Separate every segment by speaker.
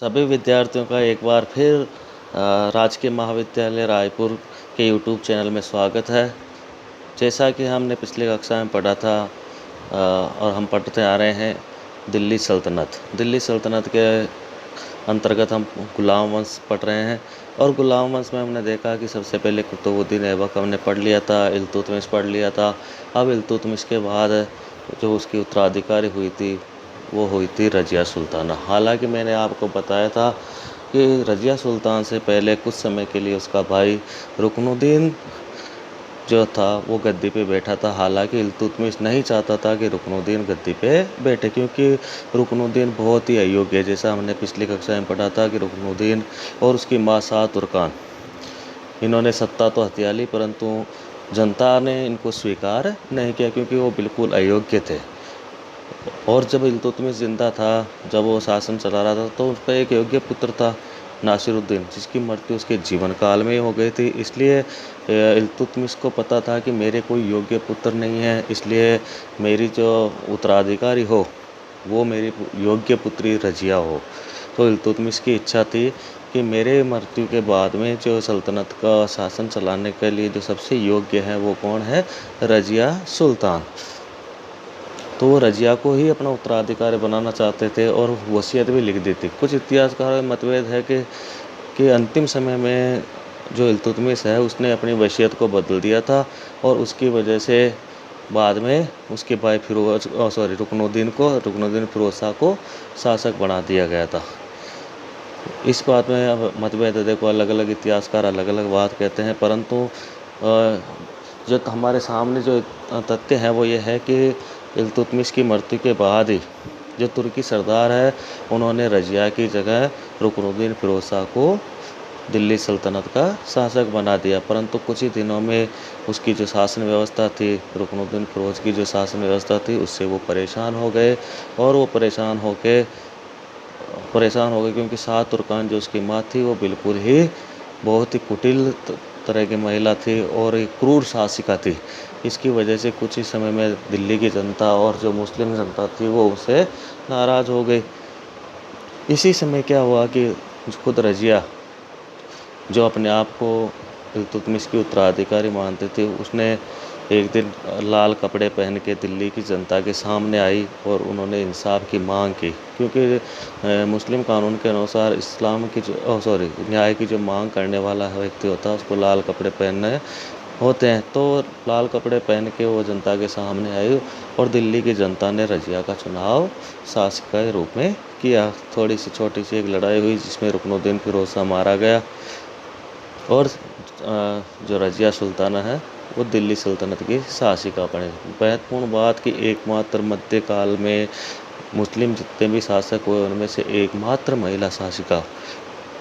Speaker 1: सभी विद्यार्थियों का एक बार फिर राजकीय महाविद्यालय रायपुर के यूट्यूब चैनल में स्वागत है। जैसा कि हमने पिछली कक्षा में पढ़ा था और हम पढ़ते आ रहे हैं दिल्ली सल्तनत। दिल्ली सल्तनत के अंतर्गत हम गुलाम वंश पढ़ रहे हैं और गुलाम वंश में हमने देखा कि सबसे पहले कुतुबुद्दीन ऐबक हमने पढ़ लिया था, इल्तुतमिश पढ़ लिया था। अब इल्तुतमिश के बाद जो उसकी उत्तराधिकारी हुई थी वो हुई थी रज़िया सुल्ताना। हालांकि मैंने आपको बताया था कि रज़िया सुल्तान से पहले कुछ समय के लिए उसका भाई रुकनुद्दीन जो था वो गद्दी पे बैठा था। हालांकि इल्तुतमिश नहीं चाहता था कि रुकनुद्दीन गद्दी पे बैठे, क्योंकि रुकनुद्दीन बहुत ही अयोग्य है। जैसा हमने पिछली कक्षा में पढ़ा था कि रुकनुद्दीन और उसकी माँ शाह तुर्कान, इन्होंने सत्ता तो हथिया ली परंतु जनता ने इनको स्वीकार नहीं किया क्योंकि वो बिल्कुल अयोग्य थे। और जब इल्तुतमिश जिंदा था, जब वो शासन चला रहा था, तो उसका एक योग्य पुत्र था नासिरुद्दीन, जिसकी मृत्यु उसके जीवन काल में ही हो गई थी। इसलिए इल्तुतमिश को पता था कि मेरे कोई योग्य पुत्र नहीं है, इसलिए मेरी जो उत्तराधिकारी हो वो मेरी योग्य पुत्री रज़िया हो। तो इल्तुतमिश की इच्छा थी कि मेरे मृत्यु के बाद में जो सल्तनत का शासन चलाने के लिए जो सबसे योग्य है वो कौन है, रज़िया सुल्तान। तो वो रज़िया को ही अपना उत्तराधिकारी बनाना चाहते थे और वसीयत भी लिख दी थी। कुछ इतिहासकारों में मतभेद है कि अंतिम समय में जो इल्तुतमिश है उसने अपनी वसीयत को बदल दिया था और उसकी वजह से बाद में उसके भाई रुकनुद्दीन फिरोज शाह को शासक बना दिया गया था। इस बात में अब मतभेद है। देखो, अलग अलग इतिहासकार अलग अलग बात कहते हैं, परंतु जो हमारे सामने जो तथ्य है वो ये है कि इल्तुतमिश की मृत्यु के बाद ही जो तुर्की सरदार है उन्होंने रज़िया की जगह रुकनुद्दीन फिरोज शाह को दिल्ली सल्तनत का शासक बना दिया। परंतु कुछ ही दिनों में उसकी जो शासन व्यवस्था थी, रुकनुद्दीन फिरोज की जो शासन व्यवस्था थी, उससे वो परेशान हो गए। और वो परेशान हो गए क्योंकि शाह तुर्कान जो उसकी माँ थी वो बिल्कुल ही बहुत ही कुटिल तरह की महिला थी और एक क्रूर शासिका थी। इसकी वजह से कुछ ही समय में दिल्ली की जनता और जो मुस्लिम जनता थी वो उससे नाराज़ हो गई। इसी समय क्या हुआ कि खुद रज़िया, जो अपने आप को इल्तुतमिश की उत्तराधिकारी मानते थे, उसने एक दिन लाल कपड़े पहन के दिल्ली की जनता के सामने आई और उन्होंने इंसाफ की मांग की। क्योंकि मुस्लिम कानून के अनुसार इस्लाम की न्याय की जो मांग करने वाला व्यक्ति होता है उसको लाल कपड़े पहनने होते हैं। तो लाल कपड़े पहन के वो जनता के सामने आई और दिल्ली की जनता ने रज़िया का चुनाव शासक के रूप में किया। थोड़ी सी छोटी सी एक लड़ाई हुई जिसमें रुकनुद्दीन फिरोज शाह मारा गया और जो रज़िया सुल्ताना है वो दिल्ली सल्तनत की शासिका बने। महत्वपूर्ण बात कि एकमात्र मध्यकाल में मुस्लिम जितने भी शासक हुए उनमें से एकमात्र महिला शासिका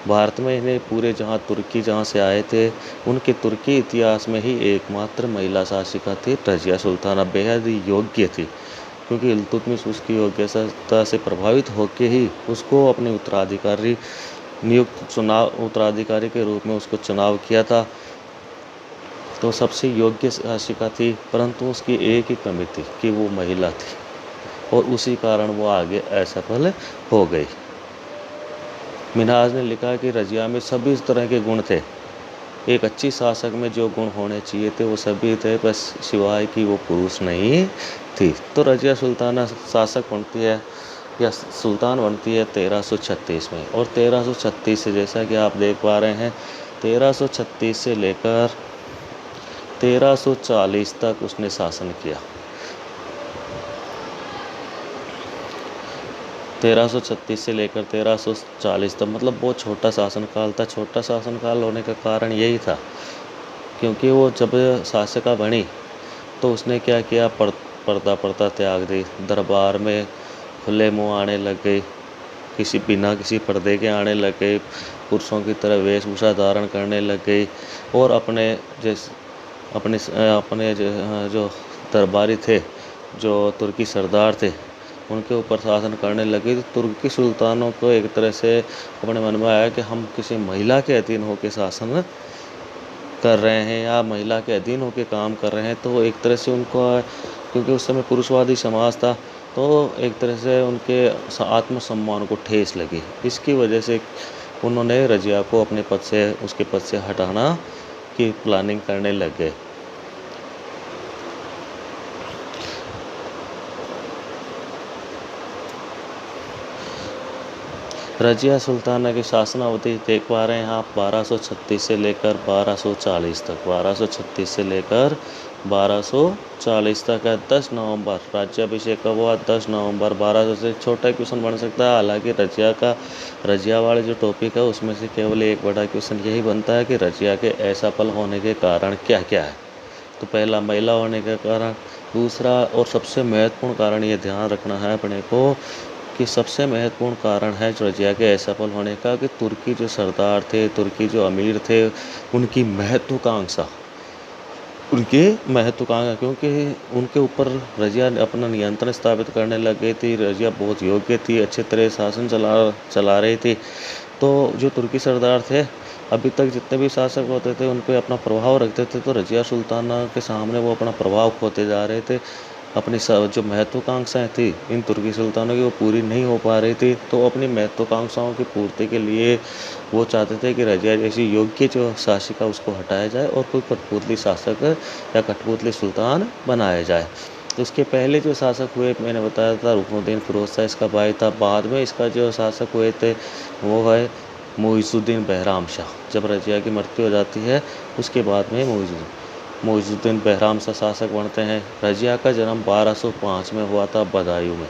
Speaker 1: भारत में, इन्हें पूरे जहाँ से आए थे उनके तुर्की इतिहास में ही एकमात्र महिला शासिका थी रज़िया सुल्ताना। बेहद ही योग्य थी क्योंकि इल्तुतमिश उसकी योग्यता से प्रभावित होकर ही उसको अपने उत्तराधिकारी के रूप में उसको चुनाव किया था। तो सबसे योग्य शासिका थी, परंतु उसकी एक ही कमी थी कि वो महिला थी और उसी कारण वो आगे असफल हो गई। मिन्हाज ने लिखा कि रज़िया में सभी तरह के गुण थे। एक अच्छी शासक में जो गुण होने चाहिए थे वो सभी थे, बस सिवाय कि वो पुरुष नहीं थी। तो रज़िया सुल्ताना शासक बनती है या सुल्तान बनती है 1336 में। और 1336 से, जैसा कि आप देख पा रहे हैं, 1336 से लेकर 1340 तक उसने शासन किया। 1336 से लेकर 1340 तक, मतलब बहुत छोटा शासनकाल था। छोटा शासनकाल होने का कारण यही था क्योंकि वो जब शासिका बनी तो उसने क्या किया, पर्दा त्याग दी। दरबार में खुले मुँह आने लग गई, बिना किसी पर्दे के आने लग गई, पुरुषों की तरह वेशभूषा धारण करने लग गई और अपने जो दरबारी थे, जो तुर्की सरदार थे, उनके ऊपर शासन करने लगी। तो तुर्की सुल्तानों को एक तरह से अपने मन में आया कि हम किसी महिला के अधीन होकर शासन कर रहे हैं या महिला के अधीन होकर काम कर रहे हैं। तो एक तरह से उनको, क्योंकि उस समय पुरुषवादी समाज था, तो एक तरह से उनके आत्मसम्मान को ठेस लगी। इसकी वजह से उन्होंने रज़िया को अपने पद से उसके पद से हटाना की प्लानिंग करने लग गए। रज़िया सुल्ताना की शासनावधि देख पा रहे हैं आप 1236 से लेकर 1240 तक, 1236 से लेकर 1240 तक है। 10 नवंबर राज्याभिषेक कब हुआ? 10 नवंबर 1200 से। छोटा क्वेश्चन बन सकता है, हालांकि रज़िया वाले जो टॉपिक है उसमें से केवल एक बड़ा क्वेश्चन यही बनता है कि रज़िया के असफल होने के कारण क्या क्या है। तो पहला महिला होने का कारण, दूसरा और सबसे महत्वपूर्ण कारण ये ध्यान रखना है अपने को कि सबसे महत्वपूर्ण कारण है रज़िया के असफल होने का कि तुर्की जो सरदार थे, तुर्की जो अमीर थे, उनकी महत्वाकांक्षा क्योंकि उनके ऊपर रज़िया अपना नियंत्रण स्थापित करने लग गई थी। रज़िया बहुत योग्य थी, अच्छे तरह शासन चला रही थी। तो जो तुर्की सरदार थे, अभी तक जितने भी शासक होते थे उन पे अपना प्रभाव रखते थे, तो रज़िया सुल्ताना के सामने वो अपना प्रभाव खोते जा रहे थे। अपनी जो महत्वाकांक्षाएँ थी इन तुर्की सुल्तानों की, वो पूरी नहीं हो पा रही थी। तो अपनी महत्वाकांक्षाओं की पूर्ति के लिए वो चाहते थे कि रज़िया जैसी योग्य जो शासिका उसको हटाया जाए और कोई कठपुतली शासक या कठपुतली सुल्तान बनाया जाए। इसके पहले जो शासक हुए मैंने बताया था, रुकनुद्दीन फिरोज शाह इसका भाई था। बाद में इसका जो शासक हुए थे वो है मुइज़ुद्दीन बहराम शाह। जब रज़िया की मृत्यु हो जाती है उसके बाद में मुइज़ुद्दीन बहराम शाह शासक बनते हैं। रज़िया का जन्म 1205 में हुआ था बदायूं में।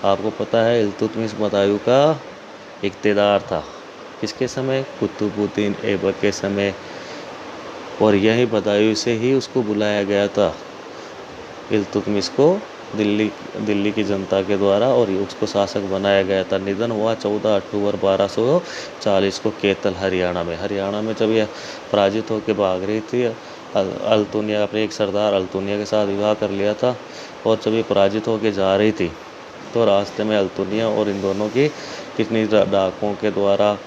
Speaker 1: आपको पता है इल्तुतमिश बदायूं का इक़्तिदार था। किसके समय? कुतुबुद्दीन ऐबक के समय। और यही बदायूं से ही उसको बुलाया गया था, इल्तुतमिश को, दिल्ली की जनता के द्वारा, और उसको शासक बनाया गया था। निधन हुआ 14 अक्टूबर 1240 को कैथल हरियाणा में जब यह पराजित होकर भाग रही थी। अल्तुनिया, अपने एक सरदार अल्तुनिया के साथ विवाह कर लिया था, और जब ये पराजित होकर जा रही थी तो रास्ते में अल्तुनिया और इन दोनों की कितनी डाकुओं के द्वारा,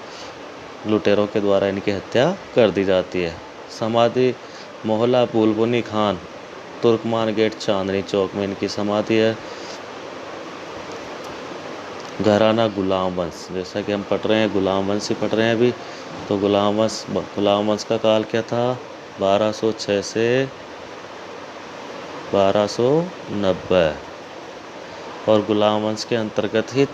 Speaker 1: लुटेरों के द्वारा इनकी हत्या कर दी जाती है। समाधि मोहल्ला बुलबुनी खान, तुर्कमान गेट, चांदनी चौक में इनकी समाधि है। घराना गुलाम वंश, जैसा कि हम पढ़ रहे हैं गुलाम वंश ही पढ़ रहे हैं अभी, तो गुलाम वंश का काल क्या था? 1206 से 1290। और गुलाम वंश के अंतर्गत ही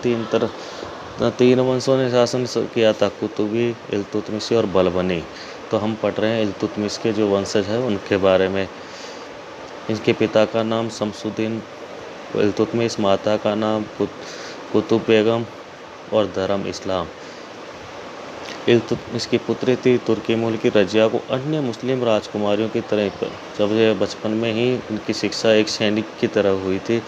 Speaker 1: तीन वंशों ने शासन किया था, कुतुबी, इल्तुतमिशी और बलबनी। तो हम पढ़ रहे हैं इल्तुतमिश के जो वंशज हैं उनके बारे में। इनके पिता का नाम शमसुद्दीन इल्तुतमिश, माता का नाम कुतुब बेगम और धर्म इस्लाम। इल्तुतमिश की पुत्री थी तुर्की मूल की रज़िया को अन्य मुस्लिम राजकुमारियों की तरह जब ये बचपन में ही इनकी शिक्षा एक सैनिक की तरह हुई थी।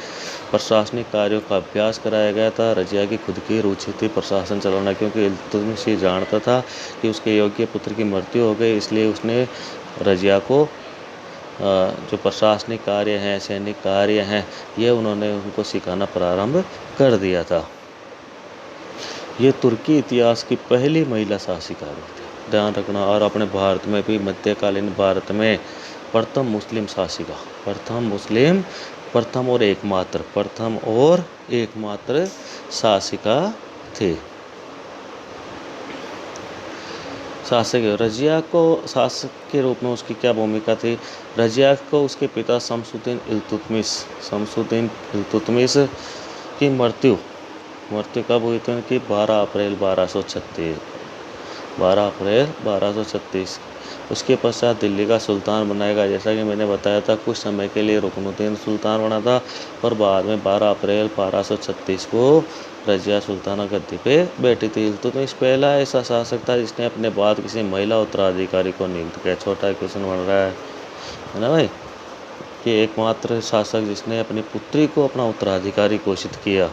Speaker 1: प्रशासनिक कार्यों का अभ्यास कराया गया था। रज़िया की खुद की रुचि थी प्रशासन चलाना, क्योंकि इल्तुतमिश ये जानता था कि उसके योग्य पुत्र की मृत्यु हो गई, इसलिए उसने रज़िया को जो प्रशासनिक कार्य हैं, सैनिक कार्य हैं, ये उन्होंने उनको सिखाना प्रारंभ कर दिया था। ये तुर्की इतिहास की पहली महिला शासिका भी थी, ध्यान रखना। और अपने भारत में भी, मध्यकालीन भारत में प्रथम और एकमात्र शासिका थी। रज़िया को शासक के रूप में उसकी क्या भूमिका थी? रज़िया को उसके पिता शमसुद्दीन इल्तुतमिश की मृत्यु कब हुई थी उनकी? 12 अप्रैल 1236। उसके पश्चात दिल्ली का सुल्तान बनाएगा। जैसा कि मैंने बताया था, कुछ समय के लिए रुकनुद्दीन सुल्तान बना था, और बाद में 12 अप्रैल 1236 को रज़िया सुल्ताना गद्दी पे बैठी थी। इल्तुतमिश पहला ऐसा शासक था जिसने अपने बाद किसी महिला उत्तराधिकारी को नियुक्त किया। छोटा क्वेश्चन बन रहा है ना भाई, कि एकमात्र शासक जिसने अपनी पुत्री को अपना उत्तराधिकारी घोषित किया।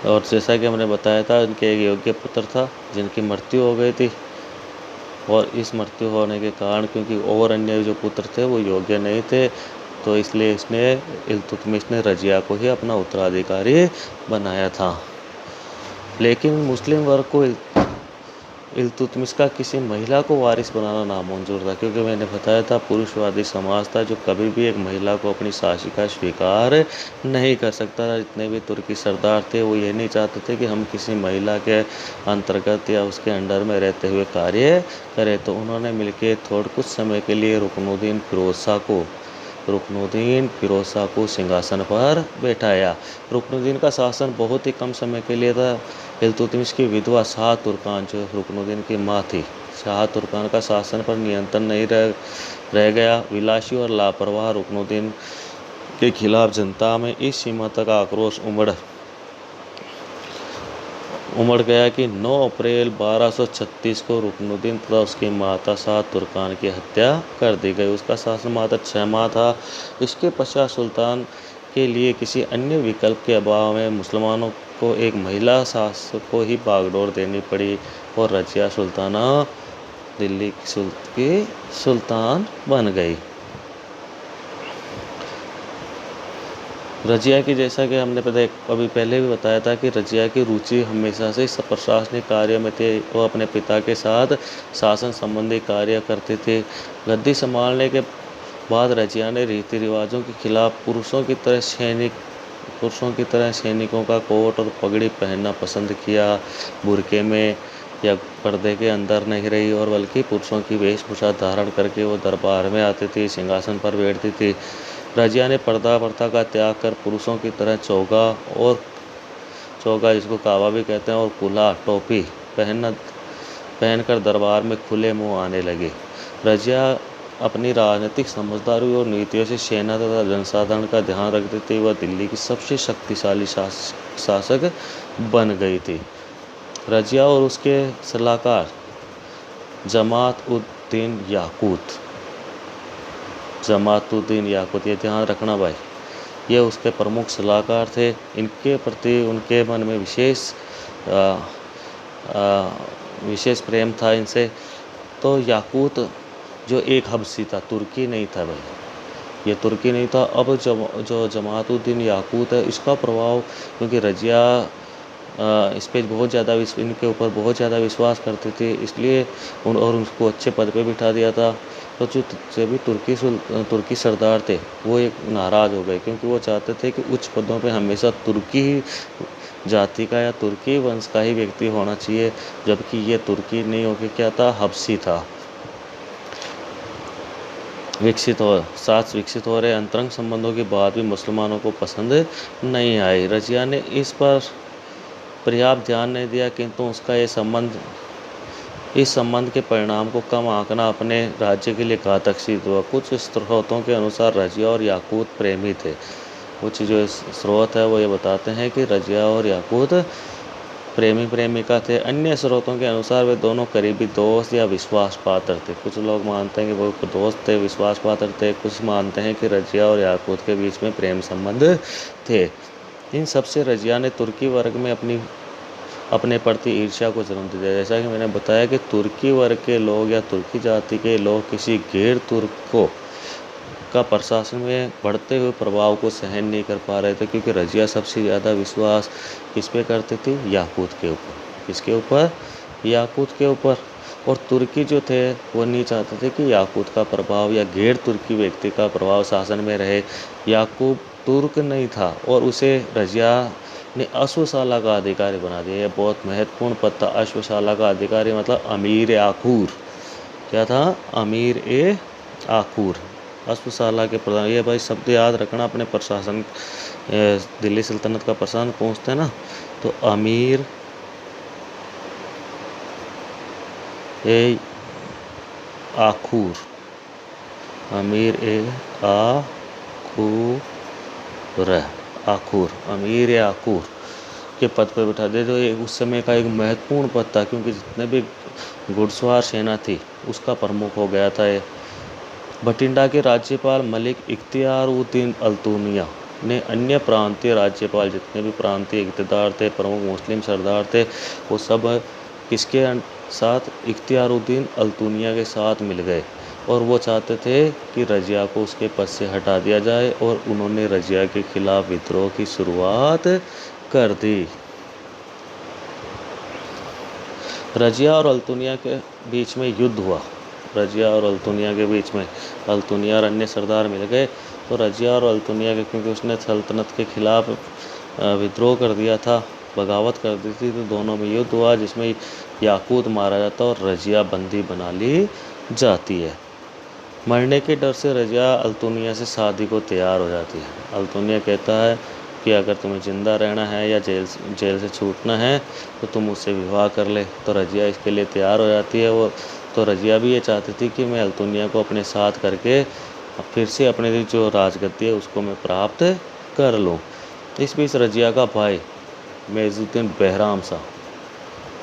Speaker 1: और जैसा कि हमने बताया था, उनके एक योग्य पुत्र था जिनकी मृत्यु हो गई थी, और इस मृत्यु होने के कारण, क्योंकि और अन्य जो पुत्र थे वो योग्य नहीं थे, तो इसलिए इल्तुतमिश ने रज़िया को ही अपना उत्तराधिकारी बनाया था। लेकिन मुस्लिम वर्ग को इल्तुतमिश का किसी महिला को वारिस बनाना नामंजूर था, क्योंकि मैंने बताया था पुरुषवादी समाज था जो कभी भी एक महिला को अपनी शासिका स्वीकार नहीं कर सकता था। जितने भी तुर्की सरदार थे वो ये नहीं चाहते थे कि हम किसी महिला के अंतर्गत या उसके अंडर में रहते हुए कार्य करें। तो उन्होंने मिलकर थोड़े कुछ समय के लिए रुकनुद्दीन फिरोज शाह को सिंहासन पर बैठाया। रुकनुद्दीन का शासन बहुत ही कम समय के लिए था। इल्तुतमिश की विधवा शाह तुर्कान जो रुकनुद्दीन की माँ थी, शाह तुर्कान का शासन पर नियंत्रण नहीं रह गया। विलासी और लापरवाह रुकनुद्दीन के खिलाफ जनता में इस सीमा तक आक्रोश उमड़ गया कि 9 अप्रैल 1236 को रुकनुद्दीन तथा उसकी माता शाह तुर्कान की हत्या कर दी गई। उसका शासन मात्र 6 माह था। इसके पश्चात सुल्तान के लिए किसी अन्य विकल्प के अभाव में मुसलमानों को एक महिला शासक को ही बागडोर देनी पड़ी और रजिया सुल्ताना दिल्ली की सुल्तान बन गई। रजिया की, जैसा कि हमने अभी पहले भी बताया था कि रजिया की रुचि हमेशा से प्रशासनिक कार्य में थे। वो अपने पिता के साथ शासन संबंधी कार्य करते थे। गद्दी संभालने के बाद रजिया ने रीति रिवाजों के खिलाफ पुरुषों की तरह सैनिकों का कोट और पगड़ी पहनना पसंद किया। बुरके में या पर्दे के अंदर नहीं रही और बल्कि पुरुषों की वेशभूषा धारण करके वो दरबार में आती थी, सिंहासन पर बैठती थी। रजिया ने पर्दा प्रथा का त्याग कर पुरुषों की तरह चोगा जिसको कावा भी कहते हैं और कुल्हा टोपी पहनकर दरबार में खुले मुंह आने लगे। रजिया अपनी राजनीतिक समझदारी और नीतियों से सेना तथा जनसाधारण का ध्यान रखती थी। वह दिल्ली की सबसे शक्तिशाली शासक बन गई थी। रजिया और उसके सलाहकार जमात-उद-दीन याकूत, ये ध्यान रखना भाई, ये उसके प्रमुख सलाहकार थे। इनके प्रति उनके मन में विशेष प्रेम था इनसे। तो याकूत जो एक हबशी था, तुर्की नहीं था भाई, ये तुर्की नहीं था। अब जो जमात-उद-दीन याकूत है, इसका प्रभाव, क्योंकि रजिया इस पे इनके ऊपर बहुत ज़्यादा विश्वास करते थे, इसलिए और उनको अच्छे पद पे बिठा दिया था। तो जो भी तुर्की सरदार थे वो एक नाराज़ हो गए, क्योंकि वो चाहते थे कि उच्च पदों पे हमेशा तुर्की जाति का या तुर्की वंश का ही व्यक्ति होना चाहिए, जबकि ये तुर्की नहीं होकर क्या था, हबशी था। विकसित हो रहे अंतरंग संबंधों की बात भी मुसलमानों को पसंद नहीं आई। रजिया ने इस पर पर्याप्त ध्यान नहीं दिया, किंतु उसका इस संबंध के परिणाम को कम आंकना अपने राज्य के लिए घातक सिद्ध हुआ। कुछ स्रोतों के अनुसार रजिया और याकूत प्रेमी थे। कुछ जो स्रोत है वो ये बताते हैं कि रजिया और याकूत प्रेमिका थे। अन्य स्रोतों के अनुसार वे दोनों करीबी दोस्त या विश्वास पात्र थे। कुछ लोग मानते हैं कि वो दोस्त थे, विश्वास पात्र थे। कुछ मानते हैं कि रजिया और याकूत के बीच में प्रेम संबंध थे। इन सबसे रजिया ने तुर्की वर्ग में अपने प्रति ईर्ष्या को जन्म दिया। जैसा कि मैंने बताया कि तुर्की वर्ग के लोग या तुर्की जाति के लोग किसी गैर तुर्क का प्रशासन में बढ़ते हुए प्रभाव को सहन नहीं कर पा रहे थे, क्योंकि रजिया सबसे ज़्यादा विश्वास किस पे करते थे, याकूत के ऊपर। किसके ऊपर? याकूत के ऊपर। और तुर्की जो थे वो नहीं चाहते थे कि याकूत का प्रभाव या गैर तुर्की व्यक्ति का प्रभाव शासन में रहे। याकूब तुर्क नहीं था और उसे रजिया ने अश्वशाला का अधिकारी बना दिया। यह बहुत महत्वपूर्ण पद था। अश्वशाला का अधिकारी मतलब अमीर आखूर। क्या था? अमीर आखूर, अश्वशाला के प्रधान। ये भाई शब्द याद रखना अपने प्रशासन, दिल्ली सल्तनत का प्रशासन पहुँचते हैं ना, तो अमीर आखूर, अमीर आखूर, अमीर आखूर के पद पर बिठा दे। तो ये उस समय का एक महत्वपूर्ण पद था, क्योंकि जितने भी घुड़सवार सेना थी उसका प्रमुख हो गया था ये। बठिंडा के राज्यपाल मलिक इख्तियार-उद-दीन अल्तुनिया ने अन्य प्रांतीय राज्यपाल, जितने भी प्रांतीय इक़्तिदार थे, प्रमुख मुस्लिम सरदार थे, वो सब किसके साथ? इख्तियार-उद-दीन अल्तुनिया के साथ मिल गए और वो चाहते थे कि रजिया को उसके पद से हटा दिया जाए, और उन्होंने रजिया के खिलाफ विद्रोह की शुरुआत कर दी। रजिया और अल्तुनिया के बीच में युद्ध हुआ। रजिया और अल्तुनिया के बीच में अल्तुनिया और अन्य सरदार मिल गए। तो रजिया और अल्तुनिया के, क्योंकि उसने सल्तनत के खिलाफ विद्रोह कर दिया था, बगावत कर दी थी, तो दोनों में युद्ध हुआ जिसमें याकूत मारा जाता और रजिया बंदी बना ली जाती है। मरने के डर से रजिया अल्तुनिया से शादी को तैयार हो जाती है। अल्तुनिया कहता है कि अगर तुम्हें ज़िंदा रहना है या जेल से छूटना है तो तुम मुझसे विवाह कर ले। तो रजिया इसके लिए तैयार हो जाती है। वो तो रजिया भी ये चाहती थी कि मैं अल्तुनिया को अपने साथ करके फिर से अपने जो राजगद्दी है उसको मैं प्राप्त कर लूँ। इस बीच रजिया का भाई मेजुद्दीन बहराम शाह,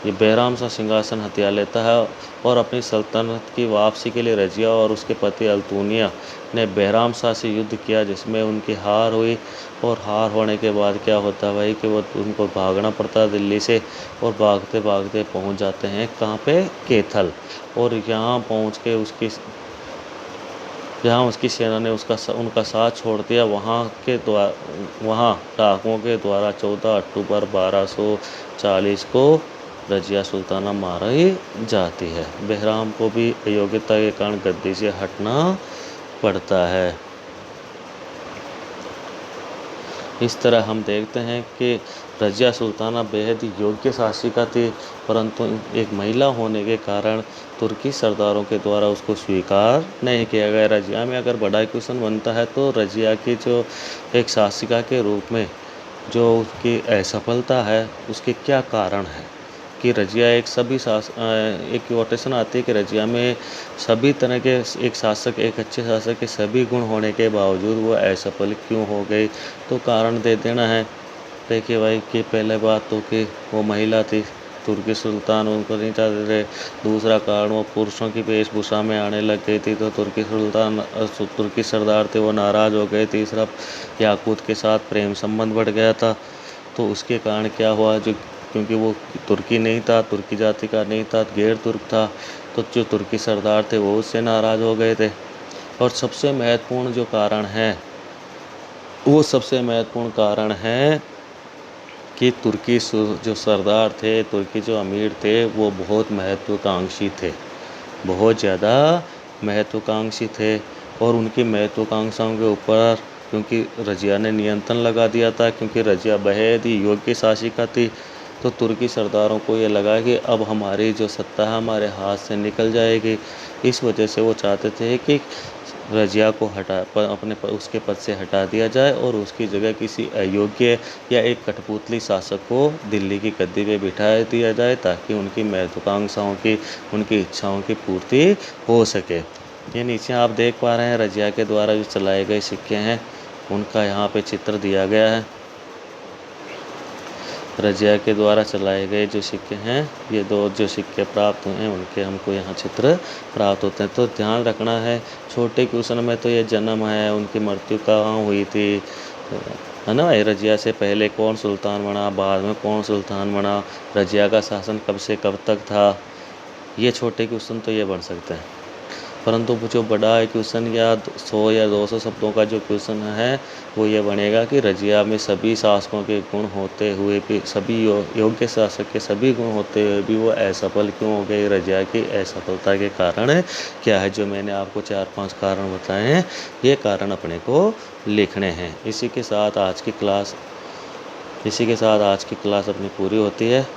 Speaker 1: ये बहराम शाह सिंहासन हथिया लेता है और अपनी सल्तनत की वापसी के लिए रजिया और उसके पति अल्तुनिया ने बहराम शाह से युद्ध किया, जिसमें उनकी हार हुई। और हार होने के बाद क्या होता है भाई कि वो उनको भागना पड़ता है दिल्ली से, और भागते भागते पहुंच जाते हैं कहाँ पे, कैथल। और यहाँ पहुँच के उसकी सेना ने उनका साथ छोड़ दिया। वहाँ डाकुओं के द्वारा 14 अक्टूबर 1240 को रजिया सुल्ताना मारी जाती है। बहराम को भी अयोग्यता के कारण गद्दी से हटना पड़ता है। इस तरह हम देखते हैं कि रजिया सुल्ताना बेहद ही योग्य शासिका थी, परंतु एक महिला होने के कारण तुर्की सरदारों के द्वारा उसको स्वीकार नहीं किया गया। रजिया में अगर बड़ा क्वेश्चन बनता है तो रजिया की जो एक शासिका के रूप में जो उसकी असफलता है उसके क्या कारण है, कि रजिया एक कोटेशन आती है कि रजिया में सभी तरह के एक अच्छे शासक के सभी गुण होने के बावजूद वो असफल क्यों हो गई। तो कारण दे देना है। देखिए भाई कि पहले बात तो कि वो महिला थी, तुर्की सुल्तान उनको नहीं चाहते थे। दूसरा कारण वो पुरुषों की वेशभूषा में आने लग गई थी, तो तुर्की सरदार थे वो नाराज़ हो गए। तीसरा, याकूत के साथ प्रेम संबंध बढ़ गया था। तो उसके कारण क्या हुआ, क्योंकि वो तुर्की नहीं था, तुर्की जाति का नहीं था, गैर तुर्क था, तो जो तुर्की सरदार थे वो उससे नाराज़ हो गए थे। और सबसे महत्वपूर्ण कारण है कि तुर्की जो सरदार थे, तुर्की जो अमीर थे, वो बहुत महत्वाकांक्षी थे, बहुत ज़्यादा महत्वाकांक्षी थे। और उनकी महत्वाकांक्षाओं के ऊपर क्योंकि रजिया ने नियंत्रण लगा दिया था, क्योंकि रजिया बेहद ही योग्य शासिका थी, तो तुर्की सरदारों को ये लगा कि अब हमारी जो सत्ता है हमारे हाथ से निकल जाएगी। इस वजह से वो चाहते थे कि रजिया को उसके पद से हटा दिया जाए और उसकी जगह किसी अयोग्य या एक कठपुतली शासक को दिल्ली की गद्दी पे बिठा दिया जाए, ताकि उनकी महत्वाकांक्षाओं की, उनकी इच्छाओं की पूर्ति हो सके। ये नीचे आप देख पा रहे हैं रजिया के द्वारा जो चलाए गए सिक्के हैं, उनका यहाँ पे चित्र दिया गया है। रजिया के द्वारा चलाए गए जो सिक्के हैं, ये 2 जो सिक्के प्राप्त हुए हैं उनके हमको यहाँ चित्र प्राप्त होते हैं। तो ध्यान रखना है, छोटे क्वेश्चन में तो ये जन्म है, उनकी मृत्यु कहाँ हुई थी, है ना। रजिया से पहले कौन सुल्तान बना, बाद में कौन सुल्तान बना, रजिया का शासन कब से कब तक था, ये छोटे क्वेश्चन तो ये बन सकते हैं। परंतु जो बड़ा क्वेश्चन या 100 या 200 शब्दों का जो क्वेश्चन है वो ये बनेगा कि रजिया में सभी शासकों के गुण होते हुए भी, सभी योग्य शासक के सभी गुण होते हुए भी वो असफल क्यों हो गई। रजिया की असफलता के कारण क्या है, जो मैंने आपको 4-5 कारण बताए हैं, ये कारण अपने को लिखने हैं। इसी के साथ आज की क्लास अपनी पूरी होती है।